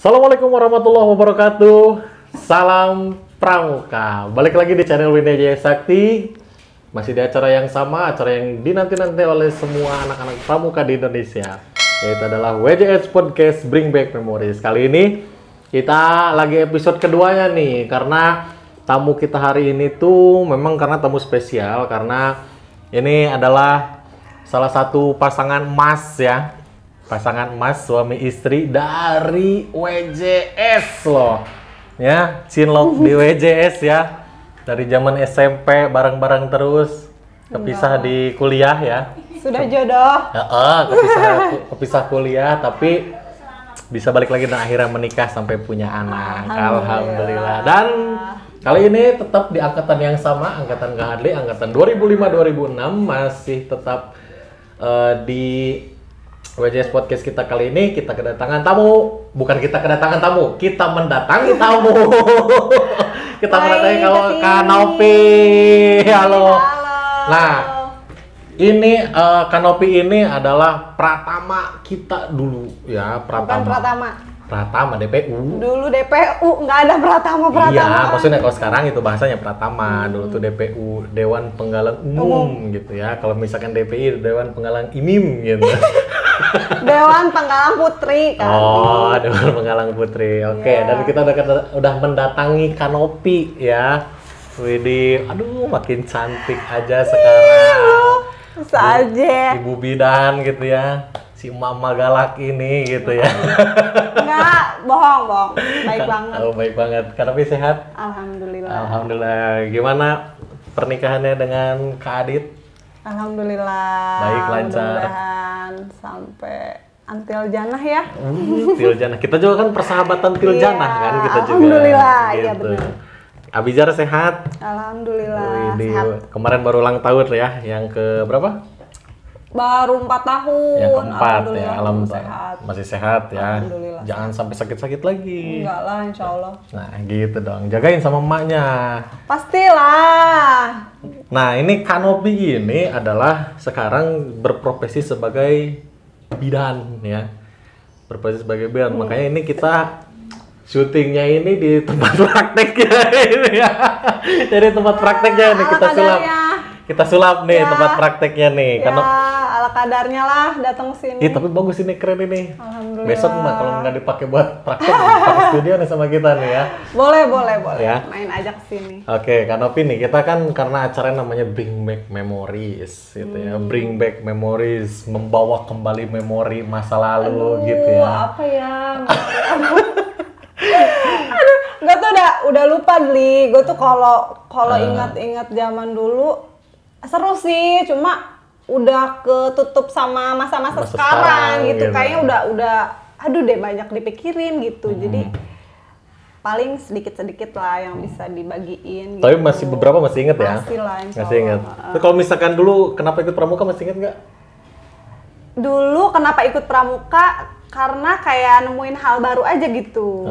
Assalamualaikum warahmatullahi wabarakatuh. Salam Pramuka. Balik lagi di channel Winda Jaya Sakti. Masih di acara yang sama, acara yang dinanti-nanti oleh semua anak-anak Pramuka di Indonesia. Yaitu adalah WJS Podcast Bring Back Memories. Kali ini kita lagi episode keduanya nih, karena tamu kita hari ini tuh memang karena tamu spesial, karena ini adalah salah satu pasangan emas ya. Pasangan emas suami istri dari WJS loh. Ya, cinlok di WJS ya. Dari zaman SMP bareng-bareng terus, kepisah di kuliah ya. Sudah jodoh. Kepisah kuliah tapi bisa balik lagi dan akhirnya menikah sampai punya anak. Alhamdulillah. Dan kali ini tetap di angkatan yang sama, angkatan Kak Hadli, angkatan 2005-2006 masih tetap di WJS Podcast kita. Kali ini kita kedatangan tamu. Bukan kita kedatangan tamu, kita mendatangi tamu. Kita mendatangi Kak Nopi. Halo. Nah, ini Kak Nopi ini adalah pratama kita dulu ya, Bukan Pratama. Pratama DPU. Dulu DPU, nggak ada Pratama. Iya, maksudnya kalau sekarang itu bahasanya Pratama. Dulu tuh DPU, Dewan Penggalang Umum gitu ya. Kalau misalkan DPI, Dewan Penggalang Imim gitu. Dewan Penggalang Putri kan. Oh, Dewan Penggalang Putri. Oke, Yeah. dan kita udah mendatangi Kak Nopi ya. Widih, aduh makin cantik aja sekarang. Saja. Ibu bidan gitu ya. Si mama galak ini gitu ya. Nggak, bohong. Baik banget. Oh, baik banget. Kak Nopi sehat? Alhamdulillah. Alhamdulillah. Gimana pernikahannya dengan Kak Adit? Alhamdulillah. Baik, lancar. Mudah-mudahan sampai antil janah ya. Tiljana. Kita juga kan persahabatan Tiljana Iya, kan kita juga. alhamdulillah, iya Gitu. benar. Abizar sehat? Alhamdulillah. Widih, Sehat. kemarin baru ulang tahun ya, yang ke berapa? Baru 4 tahun. Yang keempat ya, Alhamdulillah alhamdulillah. Masih sehat ya. Alhamdulillah. Jangan sampai sakit-sakit lagi. Enggak lah, insya Allah. Nah gitu dong, jagain sama emaknya. Pastilah. Nah ini Kak Nopi ini adalah sekarang berprofesi sebagai bidan ya. Berprofesi sebagai bidan, makanya ini kita syutingnya ini di tempat prakteknya ini ya. Jadi tempat prakteknya nih kita sulap. Kita sulap nih Ya. tempat prakteknya nih. Ya, ala kadarnya lah datang sini. Tapi bagus ini, keren ini. Alhamdulillah. Besok mah kalau nggak dipakai buat praktek, pakai studio nih sama kita nih ya. Boleh. Ya. Main aja ke sini. Oke, Kak Nopi nih, kita kan karena acara namanya Bring Back Memories gitu ya. Bring Back Memories, membawa kembali memori masa lalu gitu ya. Apa ya? Aduh, gue tuh udah lupa Dli. Gue tuh kalau ingat-ingat zaman dulu seru sih, cuma udah ketutup sama masa-masa Masa sekarang sekarang gitu. gitu. Kayaknya udah aduh deh banyak dipikirin gitu. Jadi paling sedikit-sedikit lah yang bisa dibagiin gitu. Tapi masih beberapa masih inget ya? Masih lah, insya Masih inget. Allah. Terus kalau misalkan dulu kenapa ikut pramuka masih inget nggak? Dulu kenapa ikut pramuka? Karena kayak nemuin hal baru aja gitu.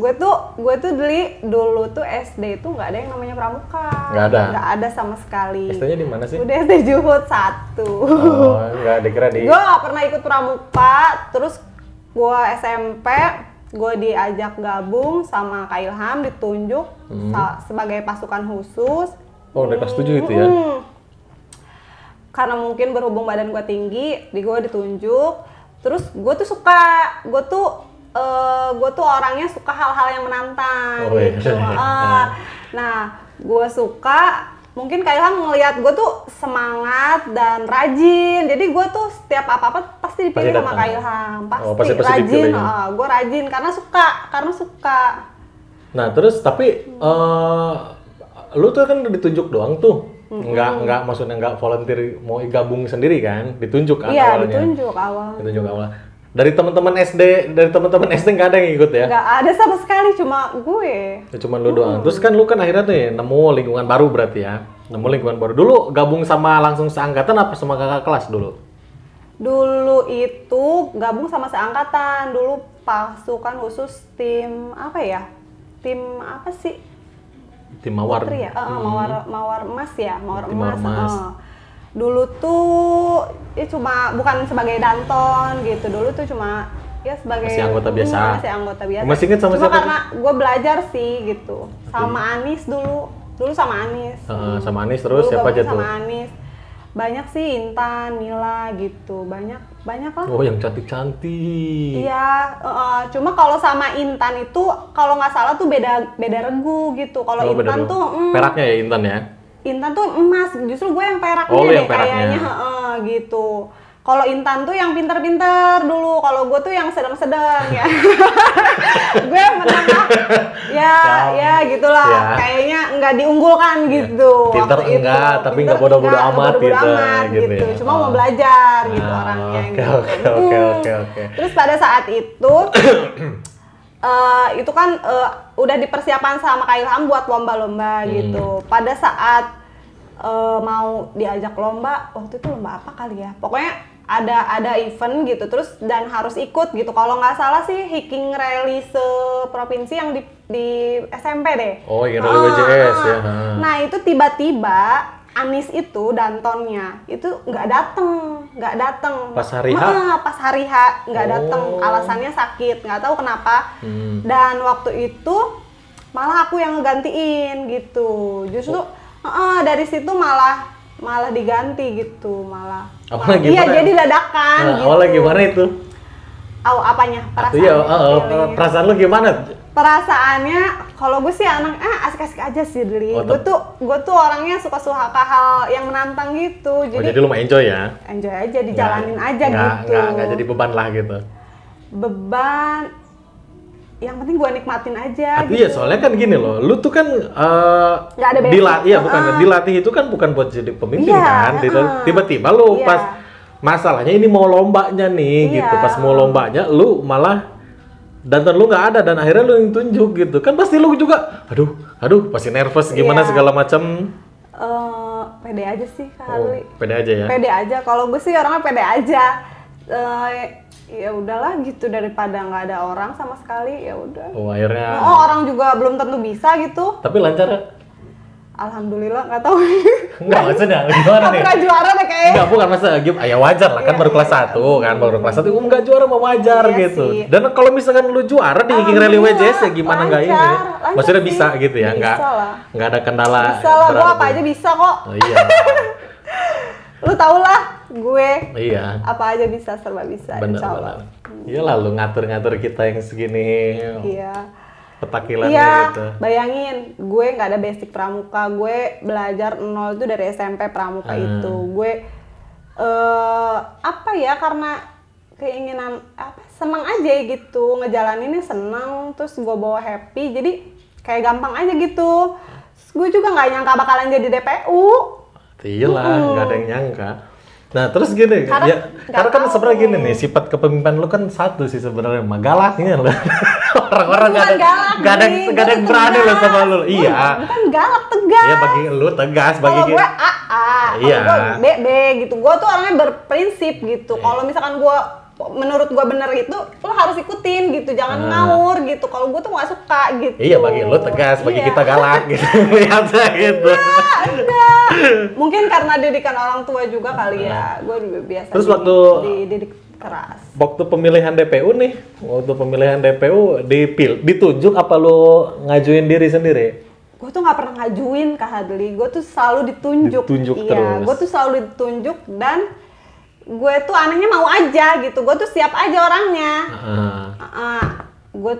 Gue tuh dulu tuh SD itu nggak ada yang namanya pramuka. Nggak ada? Nggak ada sama sekali. SD-nya di mana sih? Udah SD Juhud 1. Oh, nggak dikira di... Gue nggak pernah ikut pramuka. Terus gue SMP, gue diajak gabung sama Kak Ilham, ditunjuk sebagai pasukan khusus. Oh, udah kelas 7 itu ya? Karena mungkin berhubung badan gue tinggi, gue ditunjuk. Terus gue tuh suka, gue tuh orangnya suka hal-hal yang menantang gitu. Nah, gue suka, mungkin Kak Ilham ngeliat gue tuh semangat dan rajin. Jadi gue tuh setiap apa-apa pasti dipilih sama Kak Ilham. Pasti rajin, dipilih. gue rajin karena suka. Nah, terus tapi lu tuh kan ditunjuk doang tuh. Maksudnya nggak volunteer mau gabung sendiri kan? Ditunjuk kan Iya, awalnya. ditunjuk awal. Dari teman-teman SD nggak ada yang ikut ya? Nggak ada sama sekali, cuma gue. Ya, cuman lu doang. Terus kan lu kan akhirnya nih nemu lingkungan baru berarti ya? Nemu lingkungan baru. Dulu gabung sama langsung seangkatan apa sama kakak kelas dulu? Dulu itu gabung sama seangkatan. Dulu pasukan khusus tim apa ya? Tim apa sih? Tim Mawar. Putri ya? Mawar emas ya? Mawar Tim emas. Mawar emas. Dulu tuh cuma bukan sebagai danton gitu. Dulu tuh cuma ya sebagai masih anggota biasa. Masih anggota biasa. Masih inget sama Cuma siapa? karena gue belajar sih gitu. Sama Anis dulu sama Anis. Sama Anis terus Dulu siapa aja gabung tuh? sama Anis. Banyak sih Intan, Mila gitu. Banyak lah. Oh, yang cantik-cantik. Iya, cuma kalau sama Intan itu kalau nggak salah tuh beda regu gitu. Kalau Oh, beda Intan dong. tuh peraknya ya Intan ya. Intan tuh emas, justru gue yang peraknya Oh, lu deh yang peraknya. kayaknya, gitu. Kalau Intan tuh yang pinter-pinter dulu, kalau gue tuh yang sedang-sedang ya. Gue menengah, ya gitulah. Ya. Kayaknya nggak diunggulkan gitu. Pinter waktu enggak, itu. tapi Pinter nggak bodoh-bodoh enggak, amat bodoh-bodoh gitu, amat gitu ya. Cuma mau belajar gitu orangnya. Oke, gitu. oke. Terus pada saat itu itu kan udah dipersiapkan sama Kak Ilham buat lomba-lomba gitu. Pada saat mau diajak lomba, waktu itu lomba apa kali ya? Pokoknya ada event gitu, terus dan harus ikut gitu. Kalau nggak salah sih hiking rally se-provinsi yang di SMP deh. Oh, hiking rally WJS ya. Nah itu tiba-tiba Anis itu Dantonnya itu nggak dateng Pas hari H? Pas hari H nggak dateng, alasannya sakit, nggak tahu kenapa. Dan waktu itu malah aku yang ngegantiin gitu, justru dari situ malah diganti gitu, malah iya jadi dadakan gitu. Awalnya gimana itu? Apanya? Perasaan lu gimana? Perasaannya kalau gue sih anak asik-asik aja sih Dri. Gue tuh orangnya suka hal yang menantang gitu. Jadi lu mau enjoy ya? Enjoy aja, dijalanin aja gitu. Nggak jadi beban lah gitu. Beban, yang penting gue nikmatin aja. Tapi gitu. ya soalnya kan gini loh, lu tuh kan nggak ada basic. dilatih itu kan bukan buat jadi pemimpin Iya, kan. Tiba-tiba lu Iya. pas masalahnya ini mau lombanya nih gitu. Pas mau lombanya lu malah danton lu nggak ada dan akhirnya lu yang tunjuk gitu. Kan pasti lu juga aduh pasti nervous gimana segala macam. Pede aja sih kali. Pede aja ya. Pede aja. Kalau gue sih orangnya pede aja. Ya udahlah gitu, daripada nggak ada orang sama sekali, ya udah. Oh, akhirnya. Orang juga belum tentu bisa gitu. Tapi lancar. Alhamdulillah, nggak tahu. Enggak maksudnya gimana nih? Nggak juara deh kayaknya. Enggak, bukan maksudnya ya wajar lah kan baru kelas 1 kan, baru kelas 1 enggak juara mah wajar Iya gitu. sih. Dan kalau misalkan lu juara di Hiking Rally WJS ya gimana enggak ini? Lancar Maksudnya sih. bisa gitu ya, Bisa lah. enggak ada kendala. Bisa lah, gue berarti. apa aja bisa kok. Oh, iya. Lu tau lah, gue Iya. apa aja bisa, serba bisa. Benar, insya Allah. Iya lah lu ngatur-ngatur kita yang segini Iya. petakilannya Iya, gitu. bayangin gue nggak ada basic pramuka, gue belajar nol itu dari SMP pramuka itu. Gue apa ya, karena keinginan seneng aja gitu, ngejalaninnya seneng, terus gue bawa happy, jadi kayak gampang aja gitu. Terus gue juga nggak nyangka bakalan jadi DPU. Iyalah, nggak ada yang nyangka. Nah terus gini, Karena karena kan sebenarnya gini nih, sifat kepemimpinan lu kan satu sih sebenarnya, mah galaknya lo. Orang-orang nggak ada yang berani lo sama lu. Iya. Bukan galak, tegas. Iya bagi lu tegas, bagi Kalau gue AA, Iya. kalau gue BB gitu. Gue tuh orangnya berprinsip gitu. Kalau misalkan gue menurut gue bener itu, lo harus ikutin gitu, jangan ngawur gitu. Kalau gue tuh nggak suka gitu. Iya bagi lu tegas, bagi Iya. kita galak gitu. Biasa gitu. Enggak. Mungkin karena didikan orang tua juga kali ya. Gue juga biasa Terus waktu dididik keras. waktu pemilihan DPU nih, waktu pemilihan DPU ditunjuk apa lu ngajuin diri sendiri? Gue tuh nggak pernah ngajuin Kak Hadli, gue tuh selalu ditunjuk. Ditunjuk Iya, terus. gue tuh selalu ditunjuk dan gue tuh anehnya mau aja gitu. Gue tuh siap aja orangnya. Gue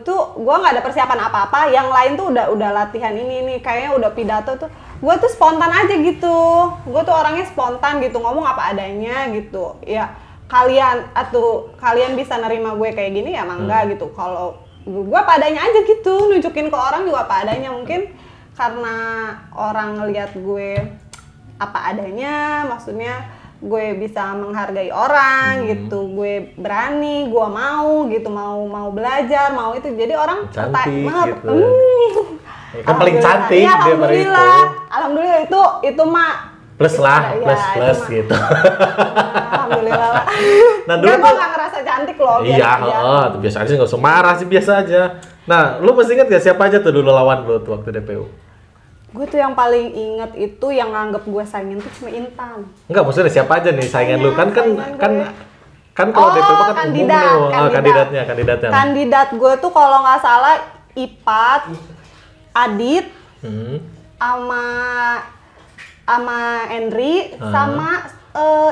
nggak ada persiapan apa-apa. Yang lain tuh udah latihan ini nih, kayaknya udah pidato tuh. Gue tuh spontan aja gitu. Gue tuh orangnya spontan gitu, ngomong apa adanya gitu. Ya kalian bisa nerima gue kayak gini ya mangga gitu. Kalau gue apa adanya aja gitu, nunjukin ke orang juga apa adanya. Mungkin karena orang ngelihat gue apa adanya, maksudnya gue bisa menghargai orang gitu, gue berani, gue mau gitu, mau belajar, mau itu, jadi orang Cantik gitu. Kan paling Alhamdulillah. cantik Ya, dia pada itu. alhamdulillah itu mah Plus lah, Ya, plus itu mah. gitu. alhamdulillah lah. Nah, dulu Gue tuh- nggak ngerasa cantik loh, biasa Iya, aja. biasa aja nggak usah marah sih, biasa aja. Nah, lu masih inget gak siapa aja tuh dulu lawan lu tuh waktu DPU? Gue tuh yang paling inget itu yang nganggep gue saingin tuh cuma Intan. Enggak, maksudnya siapa aja nih saingan lu? Kan saingan gue. Kan kalau DPU kan kandidat, umum nih, kandidatnya. Kandidat gue tuh kalau nggak salah Ipat, Adit, sama Endri, sama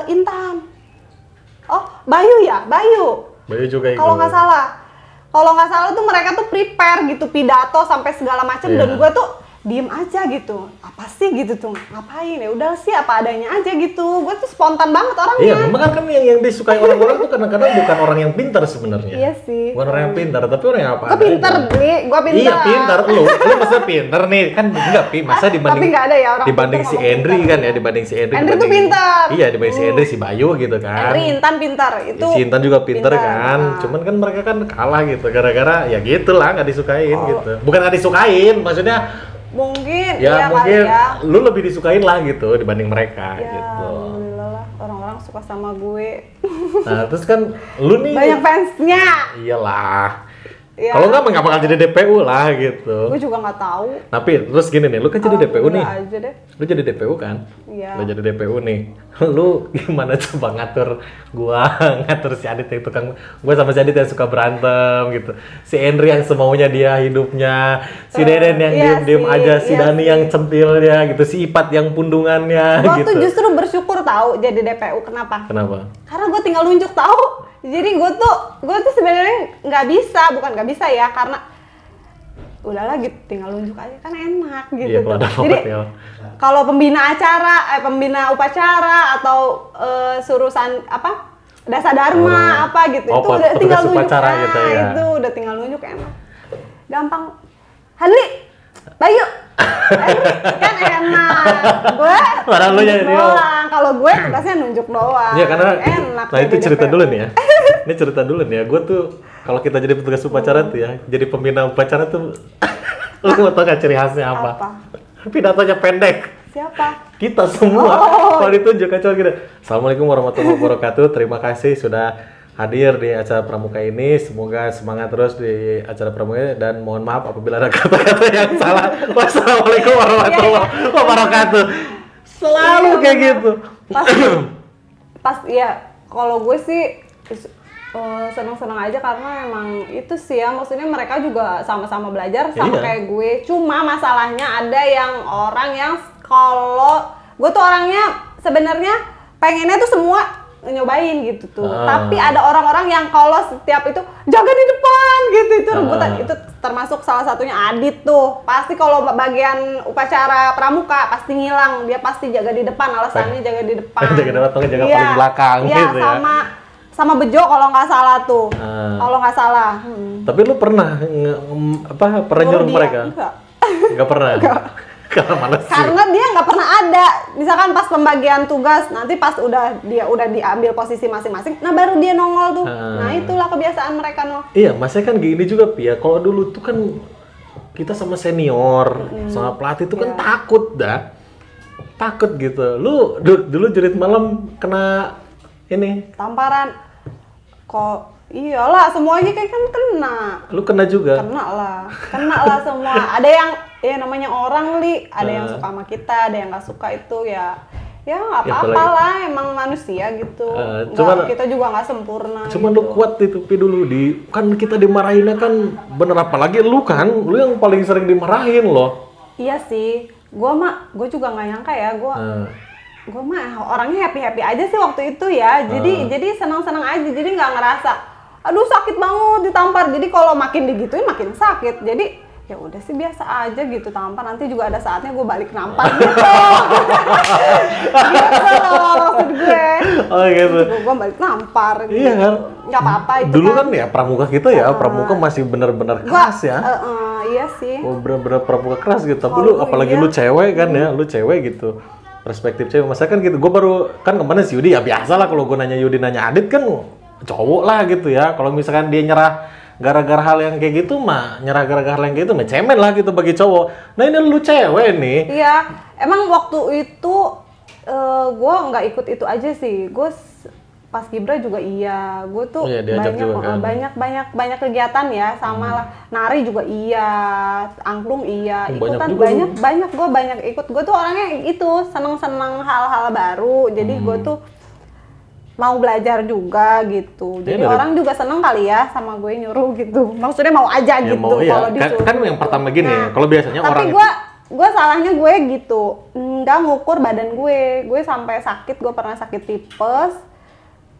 Intan. Oh, Bayu ya, Bayu. Bayu juga ikut. Kalau nggak salah tuh mereka tuh prepare gitu pidato sampai segala macam dan gue tuh diem aja gitu. Apa sih gitu tuh? Ngapain? Ya udah sih apa adanya aja gitu. Gue tuh spontan banget orangnya. Iya, memang kan yang disukai orang-orang tuh kadang-kadang bukan orang yang pintar sebenarnya. Iya sih. Bukan orang yang pintar, tapi orang yang apa Gue pintar, Bli. Gue pintar. Iya, pintar. Lu masa pintar nih? Kan enggak, masa dibanding tapi nggak ada ya orang dibanding si Endri kan ya, dibanding si Endri. Endri tuh pintar. Iya, dibanding si Endri, si Bayu gitu kan. Endri, Intan pintar. Itu si Intan juga pintar kan. Cuman kan mereka kan kalah gitu gara-gara ya gitulah nggak disukain gitu. Bukan nggak disukain, maksudnya mungkin ya mungkin lu lebih disukain lah gitu dibanding mereka ya, gitu. Alhamdulillah lah orang-orang suka sama gue. Nah terus kan lu nih banyak fansnya. Iyalah. Ya. Kalau nggak bakal jadi DPU lah gitu. Gue juga nggak tahu. Tapi terus gini nih, lu kan jadi DPU nih. Aja deh. Lu jadi DPU kan? Iya. Lu jadi DPU nih. Lu gimana coba ngatur gua, ngatur si Adit yang tukang, gua sama si Adit yang suka berantem gitu. Si Endri yang semaunya dia hidupnya, si Deden yang diem-diem aja, si Dani yang centilnya gitu, si Ipat yang pundungannya gua gitu. Gua tuh justru bersyukur tahu jadi DPU. Kenapa? Kenapa? Karena gua tinggal nunjuk tahu. Jadi gue tuh sebenarnya bukan nggak bisa ya, karena udahlah gitu tinggal nunjuk aja kan enak gitu. Iya, kalau jadi kalau pembina upacara atau surusan apa dasa dharma apa gitu itu udah tinggal nunjuk gitu, ya. Itu udah tinggal nunjuk enak, gampang. Hadli, Bayu, kan enak. Gue nunjuk doang. Kalau gue tugasnya nunjuk doang. Iya karena enak. Nah itu cerita dulu nih ya. Ini cerita dulu nih ya. Gue tuh kalau kita jadi petugas upacara tuh ya, jadi pembina upacara tuh, lu mau tau gak ciri khasnya apa? Pidatonya pendek. Siapa? Kita semua. Kalau ditunjuk aja gitu. Assalamualaikum warahmatullahi wabarakatuh. Terima kasih sudah hadir di acara pramuka ini. Semoga semangat terus di acara pramuka dan mohon maaf apabila ada kata-kata yang salah. Wassalamualaikum warahmatullahi wabarakatuh. Selalu kayak gitu. Pas ya kalau gue sih senang-senang aja karena emang itu sih ya, maksudnya mereka juga sama-sama belajar sama kayak gue. Cuma masalahnya ada yang orang yang kalau gue tuh orangnya sebenarnya pengennya tuh semua nyobain gitu tuh. Tapi ada orang-orang yang kalau setiap itu jaga di depan gitu, itu rebutan. Itu termasuk salah satunya Adit tuh. Pasti kalau bagian upacara pramuka pasti ngilang, dia pasti jaga di depan, alasannya jaga di depan. Jaga paling belakang gitu ya. Sama Bejo kalau nggak salah tuh. Kalau nggak salah. Tapi lu pernah pernah nyuruh mereka? Enggak pernah. Karena dia nggak pernah ada. Misalkan pas pembagian tugas, nanti pas udah diambil posisi masing-masing, nah baru dia nongol tuh. Nah itulah kebiasaan mereka Iya, maksudnya kan gini juga Pia. Kalau dulu tuh kan kita sama senior, sama pelatih tuh kan takut gitu. Lu dulu jurit malam kena ini tamparan. Kok iyalah semuanya kayak kan kena. Lu kena juga? Kena lah semua. Ada yang namanya orang ada yang suka sama kita, ada yang nggak suka, itu ya nggak apa-apa lah, emang manusia gitu. Kita juga nggak sempurna. Cuman gitu. Lu kuat itu dulu kan kita dimarahinnya kan bener, apalagi lu yang paling sering dimarahin loh. Iya sih, gue juga nggak nyangka ya, gue mah orangnya happy aja sih waktu itu ya. Jadi senang-senang aja, jadi nggak ngerasa aduh sakit banget ditampar. Jadi kalau makin digituin makin sakit. Jadi ya udah sih biasa aja gitu tampar, nanti juga ada saatnya gue balik nampar gitu. Gitu loh maksud gue. Oh gitu. Gue balik nampar gitu. Iya kan? Nggak apa-apa itu. Dulu kan ya pramuka kita ya, pramuka masih benar-benar keras ya. Iya sih. Bener-bener pramuka keras gitu. Tapi lu apalagi lu cewek kan ya, lu cewek gitu. Perspektif cewek, masa kan gitu. Gue baru kan kemarin si Yudi ya biasa lah, kalau gue nanya Yudi nanya Adit kan cowok lah gitu ya. Kalau misalkan dia nyerah gara-gara hal yang kayak gitu mah, cemen lah gitu bagi cowok. Nah ini lu cewek nih. Iya, emang waktu itu gue nggak ikut itu aja sih. Gue pas Gibra juga gue tuh banyak kegiatan ya, sama lah nari juga angklung ikutan banyak gue banyak ikut. Gue tuh orangnya itu seneng hal-hal baru, jadi gue tuh mau belajar juga gitu. Jadi orang juga seneng kali ya sama gue nyuruh gitu. Maksudnya mau aja Ya, gitu mau, iya. kalau disuruh. Kan yang pertama gini ya, kalau biasanya tapi orang gue salahnya gue gitu, nggak ngukur badan gue. Gue sampai sakit, gue pernah sakit tipes.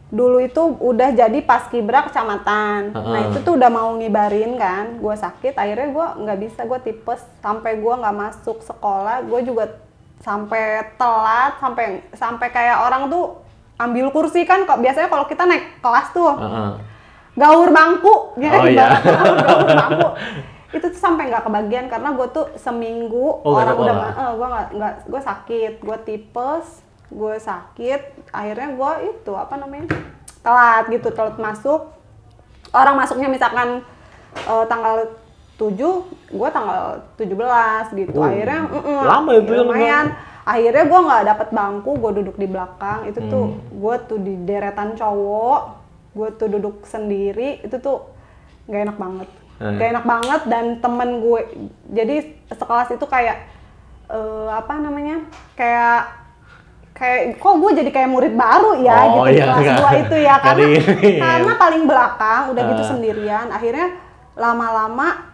Dulu itu udah jadi paskibra kecamatan. Nah itu tuh udah mau ngibarin kan, gue sakit. Akhirnya gue nggak bisa, gue tipes sampai gue nggak masuk sekolah. Gue juga sampai telat, sampai kayak orang tuh ambil kursi kan, kok biasanya kalau kita naik kelas tuh gaur bangku, gaur bangku. Itu tuh sampai nggak kebagian karena gue tuh seminggu orang udah gue sakit, gue tipes, gue sakit, akhirnya gue itu telat masuk. Orang masuknya misalkan tanggal 7, gue tanggal 17 gitu. Akhirnya lama itu lumayan. Akhirnya gue nggak dapet bangku, gue duduk di belakang. Itu tuh gue tuh di deretan cowok, gue tuh duduk sendiri. Itu tuh nggak enak banget, nggak enak banget. Dan temen gue, jadi sekelas itu kayak kayak kok gue jadi kayak murid baru ya gitu di kelas 2 itu ya, karena paling belakang udah gitu sendirian. Akhirnya lama-lama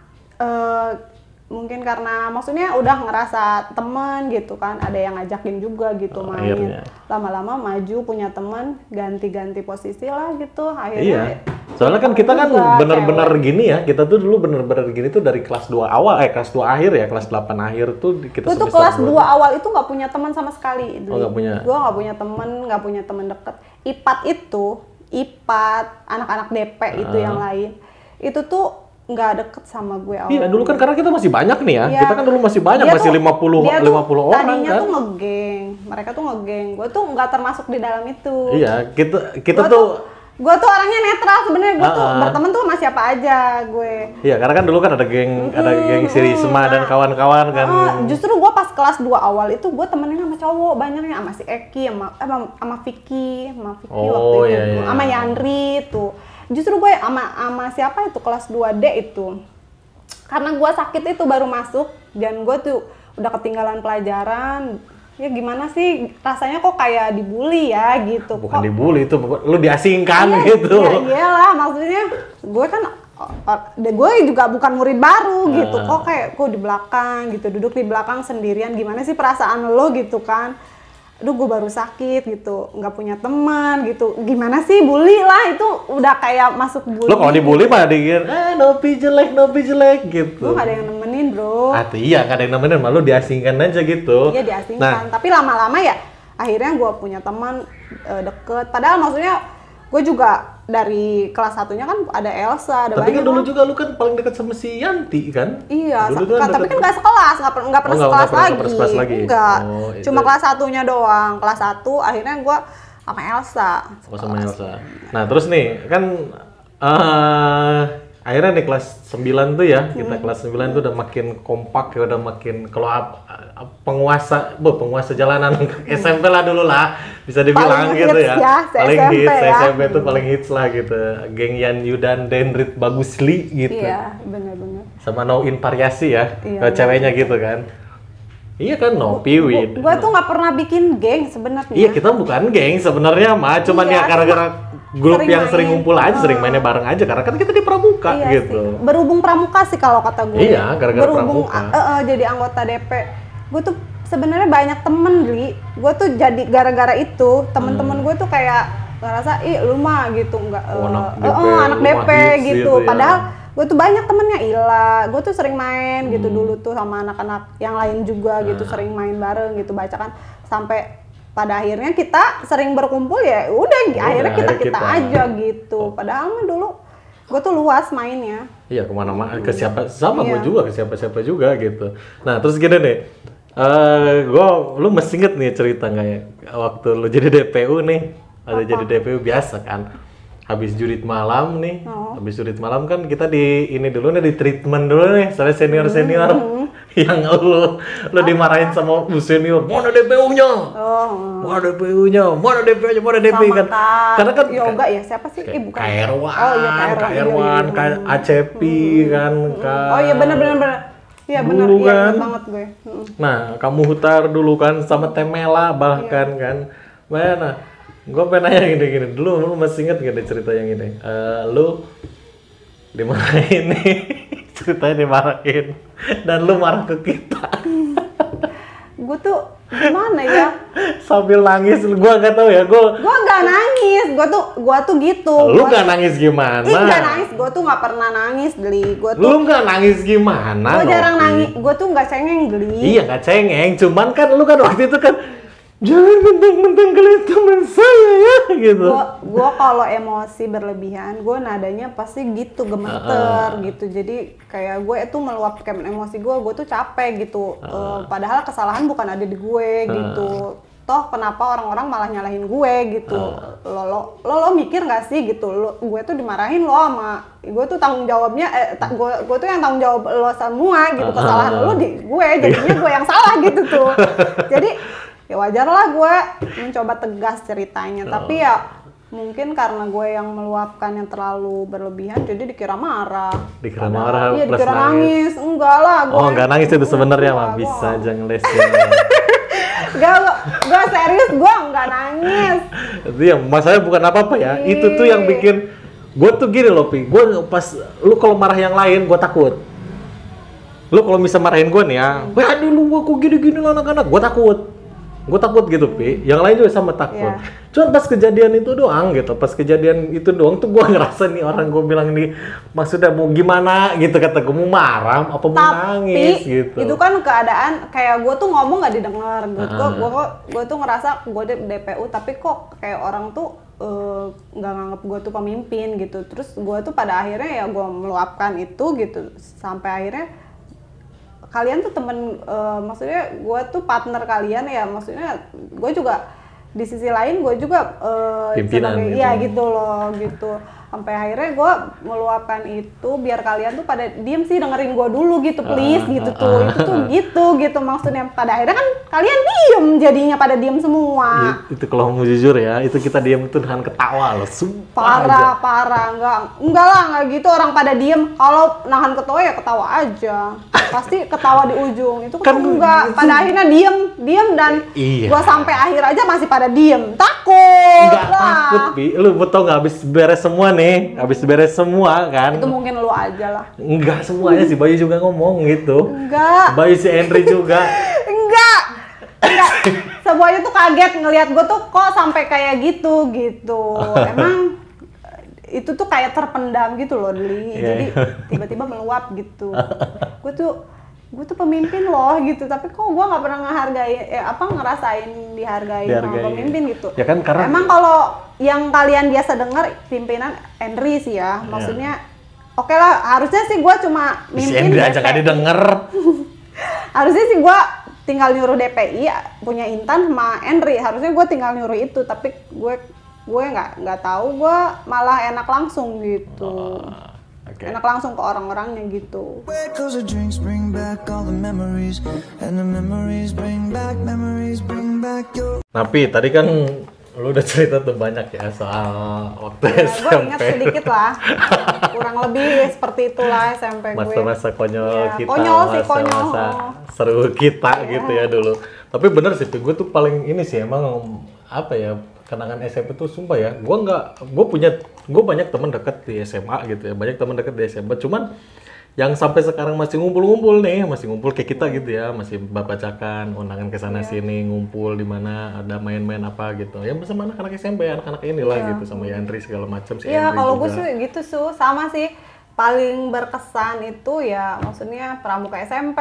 mungkin karena maksudnya udah ngerasa temen gitu kan, ada yang ngajakin juga gitu main. Lama-lama maju punya temen, ganti-ganti posisi lah gitu. Akhirnya soalnya kan kita kan bener-bener gini ya, kita tuh dulu bener-bener gini tuh dari kelas 2 awal, kelas 2 akhir ya, kelas 8 akhir tuh kita tuh kelas 2 awal itu nggak punya teman sama sekali. Nggak punya. Gue nggak punya temen deket. IPAT anak-anak DP itu yang lain itu tuh nggak deket sama gue awal. Iya, dulu kan karena kita masih banyak nih ya. Kita kan dulu masih banyak, masih 50 orang tadinya kan. Tuh ngegeng. Mereka tuh ngegeng. Gue tuh nggak termasuk di dalam itu. Iya, kita tuh gue tuh orangnya netral sebenarnya. Gue tuh berteman tuh sama siapa aja gue. Iya, karena kan dulu kan ada geng si Risma dan kawan-kawan kan. Justru gue pas kelas 2 awal itu gue temenin sama cowok banyaknya, sama si Eki, sama Vicky waktu itu, sama Yandri tuh. Justru gue sama siapa itu kelas 2D itu, karena gue sakit itu baru masuk dan gue tuh udah ketinggalan pelajaran. Ya gimana sih rasanya kok kayak dibully ya gitu. Bukan dibully, itu lu diasingkan gitu. Iya iyalah, maksudnya gue kan gue juga bukan murid baru gitu. Kok di belakang gitu, duduk di belakang sendirian, gimana sih perasaan lo gitu kan. Aduh gue baru sakit gitu, nggak punya teman gitu. Gimana sih, bully lah, itu udah kayak masuk bully. Lo kalau dibully mah dikir, Nopi jelek gitu. Gue nggak ada yang nemenin bro. Iya nggak ada yang nemenin, malu diasingkan aja gitu. Iya diasingkan, tapi lama-lama ya akhirnya gue punya teman deket. Padahal maksudnya gue juga dari kelas 1-nya kan ada Elsa, ada tapi banyak. Tapi kan dulu juga lu kan paling dekat sama si Yanti kan? Iya, tapi kan nggak sekelas, nggak pernah sekelas lagi. Enggak, cuma kelas 1-nya doang. Kelas 1 akhirnya gue sama Elsa. Sama Elsa. Nah terus nih, kan akhirnya nih kelas 9 tuh ya, kita kelas 9 tuh udah makin kompak ya, udah makin kalau penguasa jalanan SMP lah dulu lah, bisa dibilang paling gitu ya. Paling hits ya. SMP tuh paling hits lah gitu. Geng Yan Yudan Dendrit Bagusli gitu. Iya, benar-benar. Sama No In Variasi ya, ceweknya gitu kan. Iya kan, Nopi, Wid. Gue tuh nggak pernah bikin geng sebenarnya. Iya, kita bukan geng sebenarnya mah, cuman ya gara-gara grup yang sering ngumpul aja, sering mainnya bareng aja, karena kan kita di pramuka gitu. Berhubung pramuka sih kalau kata gue. Iya, gara-gara pramuka. Jadi anggota DP. Gue tuh sebenarnya banyak temen, Li. Gue tuh jadi gara-gara itu, temen-temen gue tuh kayak ngerasa, lu mah gitu, enggak anak DP gitu. Padahal gue tuh banyak temennya Ila, gue tuh sering main gitu dulu tuh sama anak-anak yang lain juga gitu, sering main bareng gitu, baca kan, sampai pada akhirnya kita sering berkumpul ya udah akhirnya kita aja gitu. Padahal mah dulu gue tuh luas mainnya. Iya, kemana-mana, ke siapa sama gue juga, ke siapa-siapa juga gitu. Nah terus gini nih, lu masih inget nih cerita nggak ya waktu lu jadi DPU nih, ada jadi DPU biasa kan? Habis jurit malam nih, habis jurit malam kan kita di treatment dulu nih, soalnya senior yang lu dimarahin sama bu senior, mana DPU-nya, mana DPU-nya, mana DPU kan, karena kan yoga ya siapa sih? Bukan. KR1, ACP kan. Oh iya benar. Iya benar, iya banget gue. Nah, kamu Hutar dulu kan sama Temela bahkan kan, mana? Gue pengen nanya gini-gini. Dulu lu masih inget gak deh cerita yang ini? Lu dimarahin nih. Ceritanya dimarahin. Dan lu marah ke kita. Gue tuh gimana ya? Sambil nangis, gue gak tahu ya. Gue gak nangis. Gue tuh gitu. Lu gak nangis gimana? Gak nangis. Gue tuh gak pernah nangis, Geli. Lu gak nangis gimana? Gue jarang nangis. Gue tuh gak cengeng, Geli. Iya gak cengeng. Cuman kan lu kan waktu itu kan jangan mentang-mentang kalian teman saya ya gitu. Gue kalau emosi berlebihan, gue nadanya pasti gitu gemeter gitu. Jadi kayak gue itu meluapkan emosi gue tuh capek gitu. Padahal kesalahan bukan ada di gue gitu. Toh kenapa orang-orang malah nyalahin gue gitu? Lo mikir nggak sih gitu? Gue tuh dimarahin lo sama gue tuh tanggung jawabnya. Gue tuh yang tanggung jawab lo semua gitu. Kesalahan lo di gue, jadinya gue yang salah gitu tuh. Jadi ya wajar lah gue mencoba tegas ceritanya, tapi ya mungkin karena gue yang meluapkan yang terlalu berlebihan jadi dikira marah. Dikira marah, iya, dikira nangis. Enggak lah, gue. Oh, enggak nangis itu sebenarnya mah bisa aja ngelesin. Enggak serius, gue enggak nangis. Itu ya masalahnya bukan apa-apa ya. Itu tuh yang bikin gue tuh gini loh, Pi. Gue pas lu kalau marah yang lain gue takut. Lu kalau bisa marahin gue nih ya, wah dulu aku gini-gini lah anak-anak, gue takut. Gue takut gitu, Pi. Yang lain juga sama takut. Yeah. Cuman pas kejadian itu doang gitu. Pas kejadian itu doang tuh gue ngerasa nih orang gue bilang nih, maksudnya mau gimana gitu, kata gue mau marah apa mau nangis gitu. Itu kan keadaan kayak gue tuh ngomong gak didengar. Gue tuh ngerasa gue DPU tapi kok kayak orang tuh nggak nganggap gue tuh pemimpin gitu. Terus gue tuh pada akhirnya ya gue meluapkan itu gitu. Sampai akhirnya kalian tuh temen, maksudnya gue tuh partner kalian ya, maksudnya gue juga di sisi lain gue juga pimpinan sebagai, gitu. iya gitu loh gitu. Sampai akhirnya gue meluapkan itu biar kalian tuh pada diem sih, dengerin gue dulu gitu please gitu tuh. Itu tuh gitu maksudnya. Pada akhirnya kan kalian diem, jadinya pada diem semua. Itu kalau mau jujur ya, itu kita diem tuh dengan ketawa loh, sumpah parah, enggak lah, enggak gitu orang pada diem. Kalau nahan ketawa ya ketawa aja, pasti ketawa di ujung. Itu kan enggak, pada akhirnya diem dan gua sampai akhir aja masih pada diem. Takut enggak lah. Takut, Bi. Lu betul nggak habis beres semua nih, habis beres semua kan? Itu mungkin lu aja lah. Enggak semuanya, si Bayu juga ngomong gitu. Enggak. Bayu, si Henry juga. Enggak. Semuanya tuh kaget ngelihat gue tuh kok sampai kayak gitu. Emang itu tuh kayak terpendam gitu loh, Deli. Jadi tiba-tiba meluap gitu. Gue tuh pemimpin loh gitu, tapi kok gue nggak pernah ngerasain dihargai sama pemimpin gitu. Ya kan karena emang kalau yang kalian biasa dengar pimpinan Henry sih ya, maksudnya oke lah, harusnya sih gue cuma mimpin. Si Henry aja gak didengar. Harusnya sih gue tinggal nyuruh DPI punya Intan sama Henry, harusnya gue tinggal nyuruh itu, tapi gue nggak tahu, gue malah enak langsung gitu. Enak langsung ke orang-orangnya gitu. Tapi tadi kan lu udah cerita tuh banyak ya soal waktu SMP. Gue ingat sedikit lah, kurang lebih seperti itulah SMP gue. Masa-masa konyol kita, masa seru kita gitu ya dulu. Tapi bener sih, gue tuh paling ini sih emang apa ya, kenangan SMP tuh sumpah ya. Gue banyak teman dekat di SMA gitu ya, banyak teman dekat di SMA. Cuman yang sampai sekarang masih ngumpul kayak kita gitu ya, masih bacakan undangan ke sana sini, ngumpul di mana ada main-main apa gitu. Ya bersama anak-anak SMP, anak-anak inilah gitu, sama Yandri segala macam sih. Iya, kalau gue sih gitu sama sih. Paling berkesan itu ya maksudnya pramuka SMP,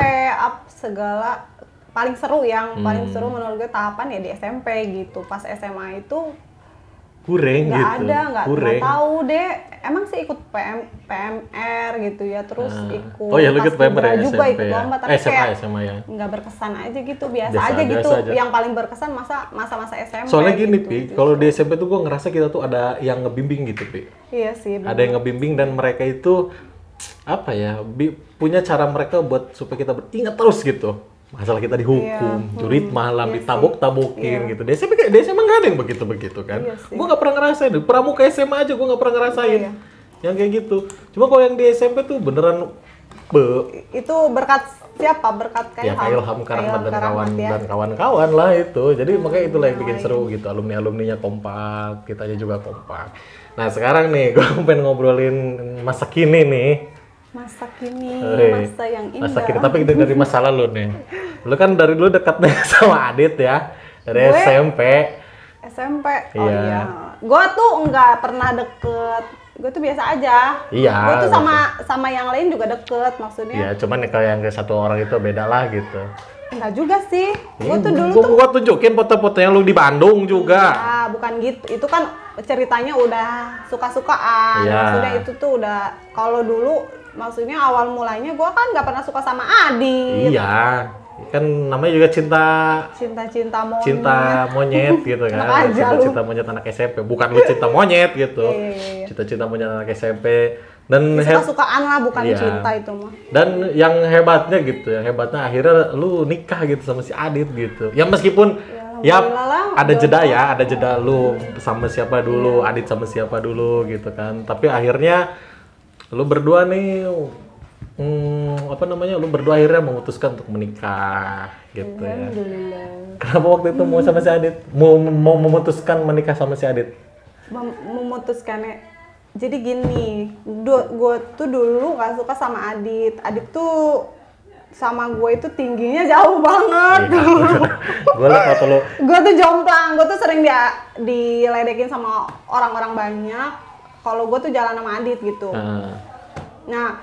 segala paling seru paling seru menurut gue tahapan ya di SMP gitu. Pas SMA itu kurang gitu. Nggak tahu deh. Emang sih ikut PMR gitu ya, terus ikut. Oh ya, lu ikut PMR ya, juga SMP ikut lomba, ya? tapi kayak SMA ya. Nggak berkesan aja gitu, biasa aja gitu. Yang paling berkesan masa-masa SMP. Soalnya gini, gitu, Pi, kalau di SMP tuh gue ngerasa kita tuh ada yang ngebimbing gitu, Pi. Iya sih. Ada yang ngebimbing dan mereka itu apa ya, punya cara mereka buat supaya kita ingat terus gitu. Masalah kita dihukum, jurit malam, ditabok-tabokin gitu. Di SMA nggak ada yang begitu-begitu kan. Gue nggak pernah ngerasain. Pramuka SMA aja gue nggak pernah ngerasain. Yang kayak gitu. Cuma kalau yang di SMP tuh beneran Itu berkat siapa? Berkat Ya Kak Ilham Karahmat dan Karahmat, ya. kawan-kawan lah itu. Jadi makanya itulah yang bikin seru gitu. Alumni-alumninya kompak, kitanya juga kompak. Nah sekarang nih, gue pengen ngobrolin masa kini nih. Masa kini, Hei, masa yang indah. masa kini, tapi kita dari masa lalu nih. Lu kan dari dulu dekat nih sama Adit ya, dari Gue- SMP. SMP, oh Iya. iya. Gue tuh nggak pernah deket. Gue tuh biasa aja. Iya, Gue tuh sama yang lain juga deket, maksudnya. Ya cuman kalau yang ke satu orang itu beda lah gitu. Enggak juga sih. Gue tuh dulu tuh. Gua tunjukin foto-fotonya lu di Bandung juga. Ya, bukan gitu. Itu kan ceritanya udah suka-sukaan. Iya. Maksudnya itu tuh udah kalau dulu maksudnya awal mulanya gue kan nggak pernah suka sama Adit. Iya, kan namanya juga Cinta-cinta monyet. cinta monyet gitu kan. Enak aja lu. Cinta monyet anak SMP, bukan lu cinta monyet gitu. Iya. Cinta-cinta monyet anak SMP. Dan Suka-sukaan lah, bukan Iya. cinta itu mah. Dan yang hebatnya gitu, yang hebatnya akhirnya lu nikah gitu sama si Adit gitu. Ya meskipun ya alhamdulillah lah, ada jeda jodoh. ya, ada jeda lu sama siapa dulu, Adit sama siapa dulu gitu kan. Tapi akhirnya lu berdua nih apa namanya? Lu berdua akhirnya memutuskan untuk menikah gitu ya. Alhamdulillah. Kenapa waktu itu mau sama si Adit? Mau memutuskan menikah sama si Adit? Memutuskannya. Jadi gini, gue tuh dulu gak suka sama Adit. Adit tuh sama gue itu tingginya jauh banget. Gue liat foto lu. Gue tuh jomplang, gue tuh sering diledekin sama orang-orang banyak. Kalau gue tuh jalan sama Adit gitu. Nah,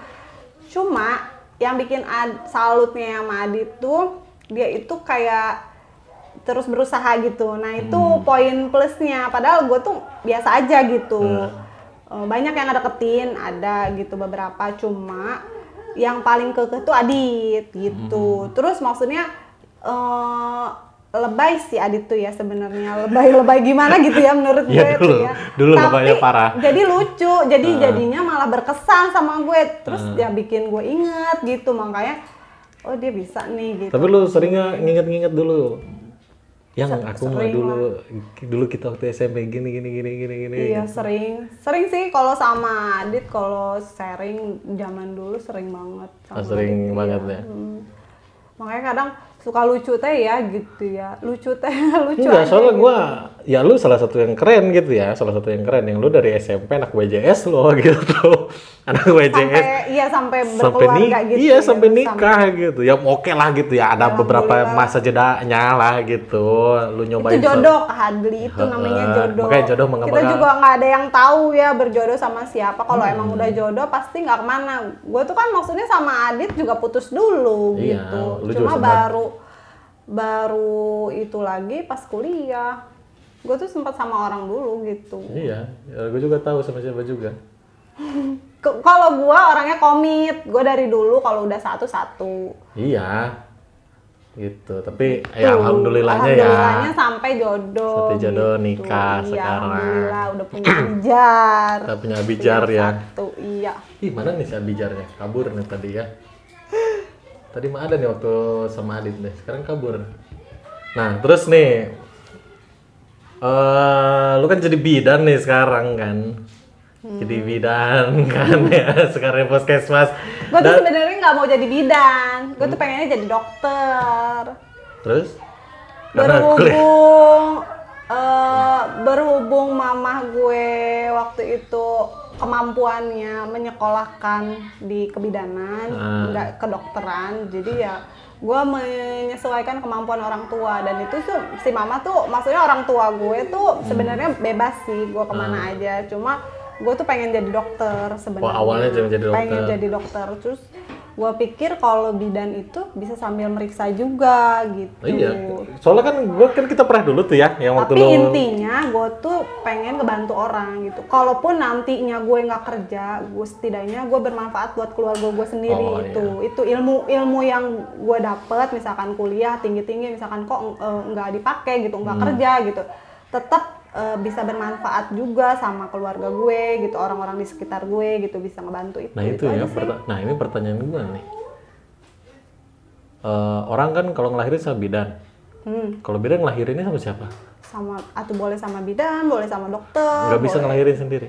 cuma yang bikin salutnya sama Adit tuh dia itu kayak terus berusaha gitu. Nah itu poin plusnya. Padahal gue tuh biasa aja gitu. Banyak yang deketin, ada gitu beberapa. Cuma yang paling kekeh tuh Adit gitu. Terus maksudnya lebay sih Adit tuh ya sebenarnya. Lebay gimana gitu ya menurut gue Iya, tuh ya. dulu Tapi lebaynya parah. jadi lucu, jadinya malah berkesan sama gue. Terus ya bikin gue inget gitu, makanya oh dia bisa nih gitu. Tapi lu sering nggak nginget-nginget dulu? Yang aku mah sering dulu kita waktu SMP gini. Iya sering sih kalau sama Adit, kalau sharing zaman dulu sering banget. Sama Sering Adit, banget iya. ya. Makanya kadang suka lucu teh ya gitu ya, lucu Enggak, aja soalnya gitu. gua ya lu salah satu yang keren gitu ya, salah satu yang keren yang lu dari SMP anak WJS lo gitu. Anak WJS sampai sampai berkeluarga gitu. iya ya, sampai nikah gitu. Ya oke lah gitu ya, ada beberapa Alhamdulillah. masa jedanya lah gitu. Lu nyobain Itu jodoh Kak Hadli, itu namanya jodoh. makanya jodoh Kita mengapa- juga nggak ada yang tahu ya berjodoh sama siapa. Kalau emang udah jodoh pasti nggak kemana. Gue tuh kan maksudnya sama Adit juga putus dulu Iya, gitu. lu Cuma juga baru itu lagi pas kuliah. Gue tuh sempat sama orang dulu gitu. Iya, ya, gue juga tahu sama siapa juga. Kalau gue orangnya komit. Gue dari dulu kalau udah satu-satu. Iya, gitu. Tapi Tuh, ya alhamdulillahnya ya. Alhamdulillahnya sampai jodoh. Sampai jodoh, gitu. nikah Iya, sekarang. Alhamdulillah udah punya bijar. Kita punya Abijar ya. Satu, iya. Ih, mana nih si Abijarnya? Kabur nih tadi ya. Tadi mah ada nih waktu sama Adit nih, sekarang kabur. Nah, terus nih, lu kan jadi bidan nih sekarang kan? Jadi bidan kan ya, sekarang puskesmas. Gue tuh sebenarnya nggak mau jadi bidan. Gue tuh pengennya jadi dokter. Terus? Karena kuliah. Berhubung mamah gue waktu itu kemampuannya menyekolahkan di kebidanan, nggak kedokteran, jadi ya gue menyesuaikan kemampuan orang tua. Dan itu tuh si mama tuh maksudnya orang tua gue tuh sebenarnya bebas sih gue kemana aja, cuma gue tuh pengen jadi dokter sebenarnya. awalnya jadi dokter. Pengen jadi dokter. Terus gue pikir kalau bidan itu bisa sambil meriksa juga gitu. Iya, soalnya kan kita pernah dulu tuh ya, yang waktu Tapi lu intinya gue tuh pengen ngebantu orang gitu. Kalaupun nantinya gue nggak kerja, gue setidaknya gue bermanfaat buat keluarga gue sendiri. Itu ilmu yang gue dapet, misalkan kuliah tinggi misalkan kok nggak dipakai gitu, nggak kerja gitu, tetap bisa bermanfaat juga sama keluarga gue gitu, orang-orang di sekitar gue gitu, bisa ngebantu itu. Nah itu ya, nah ini pertanyaan gue nih. Orang kan kalau ngelahirin sama bidan. Kalau bidan ngelahirinnya sama siapa? Sama, atau boleh sama bidan, boleh sama dokter. Nggak bisa ngelahirin sendiri?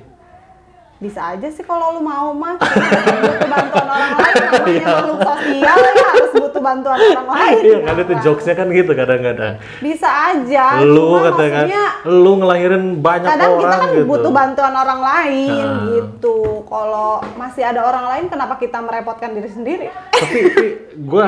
Bisa aja sih kalau lu mau mah butuh bantuan orang lain, namanya makhluk sosial ya harus butuh bantuan orang lain. Iya kan itu jokesnya kan gitu kadang-kadang. Bisa aja. Lu cuma katanya kan, maksudnya lu ngelahirin banyak kadang orang kita kan gitu. butuh bantuan orang lain Nah. gitu. Kalau masih ada orang lain kenapa kita merepotkan diri sendiri? Tapi gue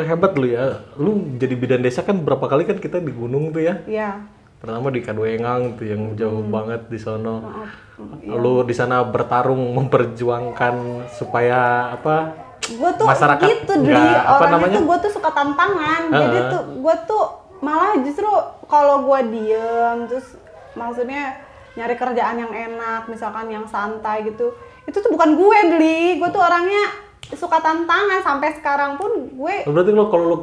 hebat lu ya. Lu jadi bidan desa kan berapa kali kan kita di gunung tuh ya. Iya. Pertama di Kaduengang tuh yang jauh banget di sono. Iya. Lu di sana bertarung memperjuangkan supaya apa? Gue tuh masyarakat gitu Dri, nggak, apa orangnya namanya? tuh gue tuh suka tantangan. Jadi tuh gue tuh malah justru kalau gue diem terus maksudnya nyari kerjaan yang enak, misalkan yang santai gitu, itu tuh bukan gue Dri. Gue tuh orangnya suka tantangan sampai sekarang pun gue. Berarti lo kalau lo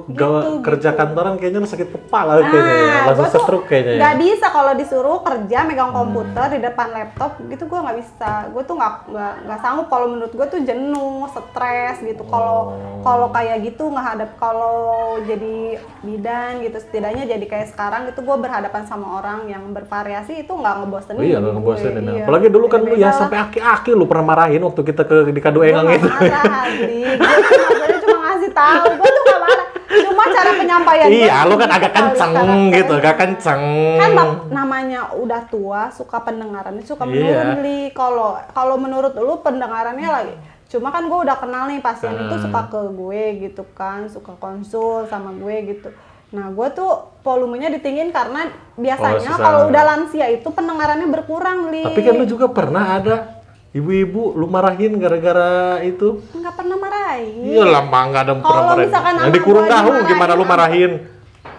kerja kantoran kayaknya lo sakit kepala kayaknya ya, langsung gue tuh stroke kayaknya. Nggak bisa kalau disuruh kerja megang komputer di depan laptop gitu, gue nggak bisa. Gue tuh nggak sanggup. Kalau menurut gue tuh jenuh, stres gitu. Kalau kayak gitu nggak kalau jadi bidan gitu, setidaknya jadi kayak sekarang gitu, gue berhadapan sama orang yang bervariasi itu nggak ngebosenin. Oh iya, nggak ngebosenin. Iya. Apalagi dulu kan lu ya Beda-beda sampai aki-aki lu pernah marahin waktu kita di Kaduengang lah. itu. Gue nggak marah, gue cuma ngasih tahu. Gue tuh nggak marah. Cuma cara penyampaian. Iya, lu kan agak kenceng gitu, agak kenceng. Kan namanya udah tua, suka pendengarannya suka menurun Li. Kalau menurut lu pendengarannya lagi. Cuma kan gue udah kenal nih pasien itu suka ke gue gitu kan, suka konsul sama gue gitu. Nah gue tuh volumenya ditinggiin karena biasanya kalau udah lansia itu pendengarannya berkurang Li. Tapi kan lu juga pernah ada ibu-ibu lu marahin gara-gara itu. Nggak pernah marahin. Iya lama nggak ada pernah Kalau marahin. misalkan Yang dikurung tahu gimana lu marahin.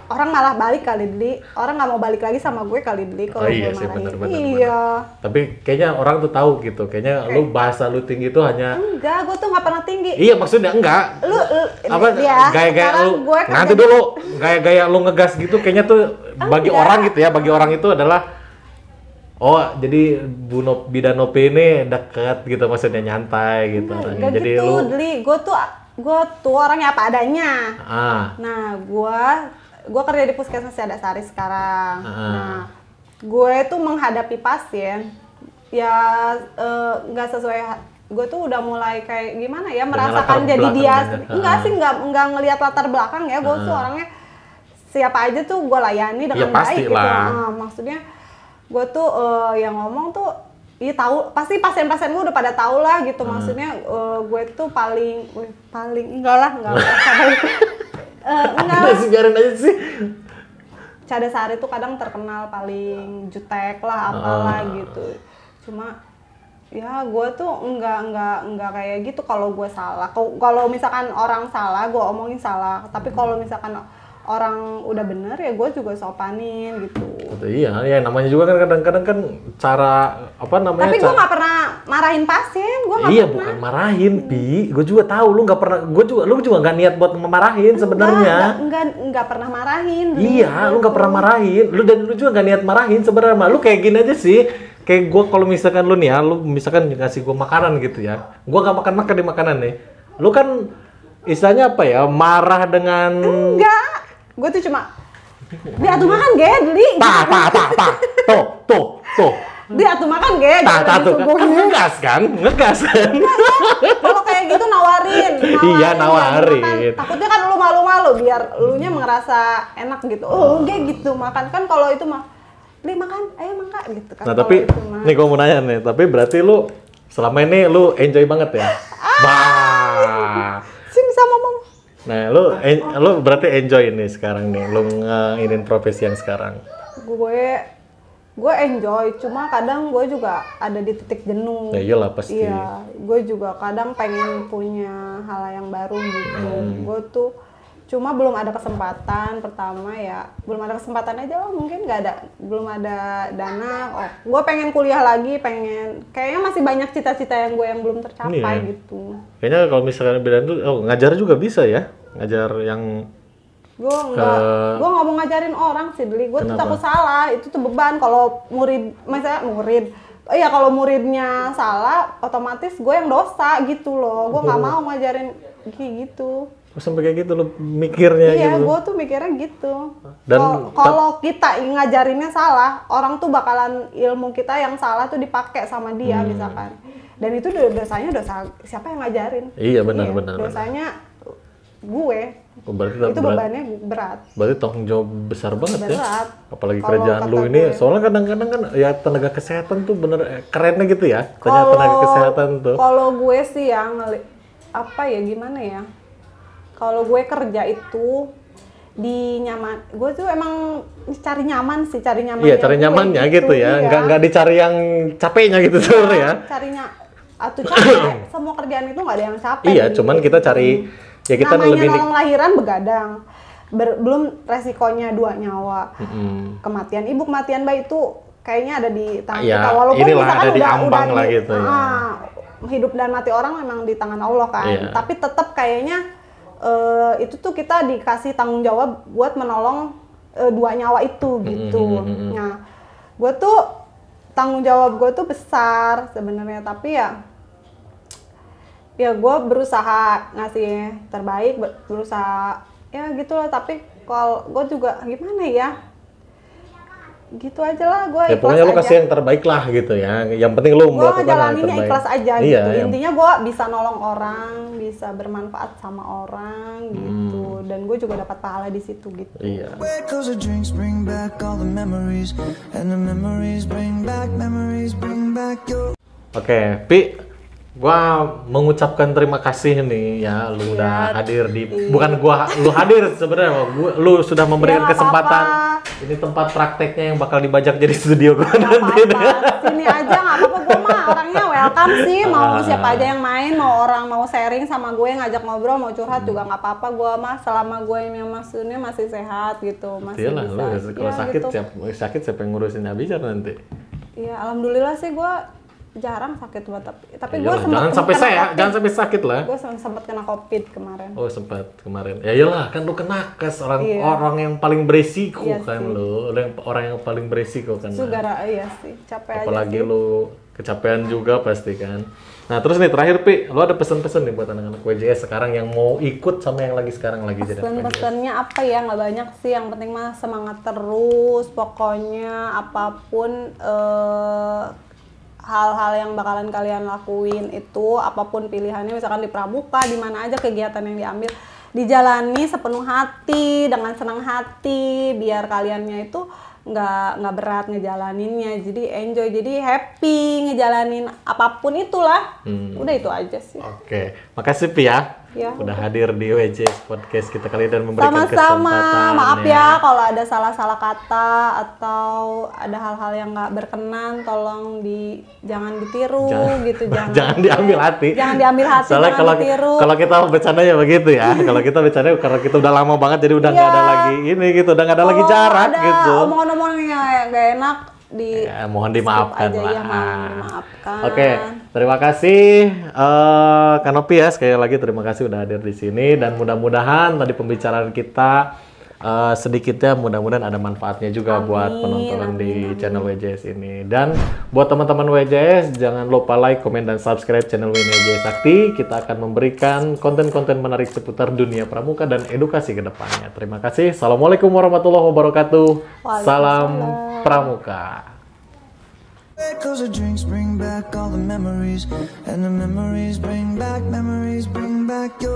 Orang malah balik kali Dli. Orang nggak mau balik lagi sama gue kali Dli kalau iya gue sih, marahin. bener. Iya. Tapi kayaknya orang tuh tahu gitu. Kayaknya lu bahasa lu tinggi itu hanya. Enggak, gue tuh nggak pernah tinggi. Iya maksudnya enggak. Lu Apa dia, gaya-gaya sekarang lu gue kan nanti dulu gaya-gaya lu ngegas gitu kayaknya tuh bagi orang gitu ya, bagi orang itu adalah oh jadi bidan OP ini deket gitu, maksudnya nyantai gitu. Enggak Jadi gitu, lu Dli. Gue tuh orangnya apa adanya. Nah, gue kerja di Puskesmas Siadasari sekarang. Nah, gue tuh menghadapi pasien ya nggak sesuai. Gue tuh udah mulai kayak gimana ya, merasakan jadi dia. Enggak sih, enggak ngelihat latar belakang ya. Gue tuh orangnya siapa aja tuh gue layani dengan baik gitu. Maksudnya gue tuh yang ngomong tuh iya tahu, pasti pasien-pasien gue udah pada tahu lah gitu. Maksudnya gue tuh paling enggak lah enggak sih, biarin aja sih. Siadasari tuh kadang terkenal paling jutek lah apalah gitu. Cuma ya gue tuh enggak kayak gitu. Kalau gue salah, kalau misalkan orang salah gue omongin salah, tapi kalau misalkan orang udah bener ya gue juga sopanin gitu. Iya, ya namanya juga kan kadang-kadang kan cara apa namanya? Tapi gue nggak pernah marahin pasien, gue nggak iya, pernah. bukan marahin, Pi. Gue juga tahu lu nggak pernah. Lu juga nggak niat buat memarahin sebenarnya. Nggak pernah marahin. Iya, lu nggak pernah marahin. Lu juga nggak niat marahin sebenarnya. Lu kayak gini aja sih. Kayak gue kalau misalkan lu nih ya, lu misalkan ngasih gue makanan gitu ya. Gue nggak makan di makanan nih. Lu kan istilahnya apa ya? Marah dengan. Enggak. Gue tuh cuma dia atuh makan Gedli. Tuh. Dia atuh makan Gedli. Tuh. Ngegas kan? Kalau kayak gitu nawarin. Iya, nawarin. Takutnya kan lu malu-malu biar elunya merasa enak gitu. Oh, kayak gitu makan kan kalau itu mah. Beli makan, ayo makan gitu kan. Nah, tapi nih gue mau nanya nih, tapi berarti lu selama ini lu enjoy banget ya? Sini sama mama. Nah, lu berarti enjoy nih sekarang nih, lu nginin profesi yang sekarang. Gue enjoy, cuma kadang gue juga ada di titik jenuh. Ya iyalah pasti. Iya, gue juga kadang pengen punya hal yang baru gitu. Gue tuh cuma belum ada kesempatan. Pertama ya, belum ada kesempatan aja lah, mungkin belum ada dana. Gue pengen kuliah lagi, kayaknya masih banyak cita-cita yang belum tercapai gitu. Kayaknya kalau misalkan bidan tuh, ngajar juga bisa ya, ngajar yang. Gue nggak mau ngajarin orang sih, Dli. Gue tuh takut salah, itu tuh beban. Kalau kalau muridnya salah, otomatis gue yang dosa gitu loh. Gue nggak mau ngajarin kayak gitu. Sampai kayak gitu lo mikirnya Iya, gitu. gue tuh mikirnya gitu. Dan Kalau kita ngajarinnya salah, orang tuh bakalan ilmu kita yang salah tuh dipakai sama dia misalkan. Dan itu dosanya dosa siapa yang ngajarin? Iya benar. Dosanya gue. Berarti Itu bebannya berat. Berarti tanggung jawab besar banget ya. Berat. Apalagi Kalau kerjaan kata lu ini, gue. soalnya kadang-kadang kan ya tenaga kesehatan tuh bener kerennya gitu ya. Tenaga kesehatan tuh. Kalau gue sih yang gimana ya? Kalau gue kerja itu gue tuh emang cari nyaman sih, cari nyaman. Iya, cari nyamannya gitu ya. Iya. Nggak dicari yang capeknya gitu sebenarnya ya. Carinya atau capek. Semua kerjaan itu nggak ada yang capek. Iya, gitu. cuman kita cari ya kita namanya lebih nolong lahiran begadang. Belum resikonya 2 nyawa. Kematian ibu, kematian bayi itu kayaknya ada di tangan ya, kita. Walaupun inilah misalkan ada di ambang lah gitu ya. Hidup dan mati orang memang di tangan Allah kan. Iya. Tapi tetap kayaknya itu tuh kita dikasih tanggung jawab buat menolong 2 nyawa itu gitu. Nah, gue tuh tanggung jawab gue tuh besar sebenarnya, tapi ya gue berusaha ngasih terbaik, berusaha ya gitu loh. Tapi kalau gue juga gimana ya, gitu aja lah, gue ya pokoknya lu kasih yang terbaik lah gitu ya. Yang penting lu gue melakukan yang ngejalaninnya terbaik. ikhlas aja Iya, gitu. Intinya gue bisa nolong orang, bisa bermanfaat sama orang gitu, dan gue juga dapat pahala di situ gitu. Iya. Cause the drinks bring back all the memories, and the memories bring back your. Oke, Pi, gua mengucapkan terima kasih nih ya, lu udah hadir di lu hadir sebenarnya, lu sudah memberikan Ya, nggak kesempatan. apa-apa. Ini tempat prakteknya yang bakal dibajak jadi studio gua Nggak nanti. apa-apa, sini aja nggak apa-apa, gue mah orangnya welcome sih, mau siapa aja yang main, mau orang mau sharing sama gue, ngajak ngobrol, mau curhat juga nggak apa-apa, gue mah selama gue yang maksudnya masih sehat gitu, masih Iyalah, bisa. lu kalau Ya, sakit gitu. sakit siapa yang ngurusin Abizar nanti? Iya, alhamdulillah sih gue jarang sakit buat tapi gue Iyalah, jangan sampai sakit lah. Gue sempat kena COVID kemarin. Oh sempat kemarin. Ya iyalah kan lu kena kes Iya. orang yang paling beresiko Iya kan sih. lu. Orang yang paling beresiko kan. Itu iya sih, capek Apalagi aja sih. lu kecapean juga pasti kan. Nah terus nih terakhir Pi, lu ada pesan-pesan nih buat anak-anak WJS sekarang yang mau ikut sama yang sekarang lagi jadi anak WJS? Pesan-pesannya apa ya, nggak banyak sih, yang penting mah semangat terus, pokoknya apapun hal-hal yang bakalan kalian lakuin itu, apapun pilihannya, misalkan di pramuka, di mana aja kegiatan yang diambil, dijalani sepenuh hati, dengan senang hati, biar kaliannya itu nggak berat ngejalaninnya, jadi enjoy, jadi happy ngejalanin apapun itulah. Udah itu aja sih. Oke, makasih Pi ya. Ya, udah hadir di WJS Podcast kita kali dan memberikan sama-sama. kesempatan. Maaf ya kalau ada salah-salah kata atau ada hal-hal yang nggak berkenan, tolong jangan ditiru gitu, jangan diambil hati. Jangan diambil hati, Soalnya jangan ditiru. kalau kita bercandanya begitu ya. Kalau kita bercandanya karena kita udah lama banget jadi udah nggak ada lagi ini gitu, udah nggak ada lagi jarak ada gitu. omongan-omongan yang nggak enak Ya, mohon dimaafkan skip aja, lah. ya, mohon dimaafkan. Oke, terima kasih Kanopi ya, sekali lagi terima kasih udah hadir di sini, dan mudah-mudahan tadi pembicaraan kita sedikitnya mudah-mudahan ada manfaatnya juga buat penonton di channel WJS ini. Dan buat teman-teman WJS jangan lupa like, komen, dan subscribe channel WJS Sakti. Kita akan memberikan konten-konten menarik seputar dunia pramuka dan edukasi ke depannya. Terima kasih. Assalamualaikum warahmatullahi wabarakatuh. Salam pramuka. Cause the drinks bring back all the memories, and the memories bring back your.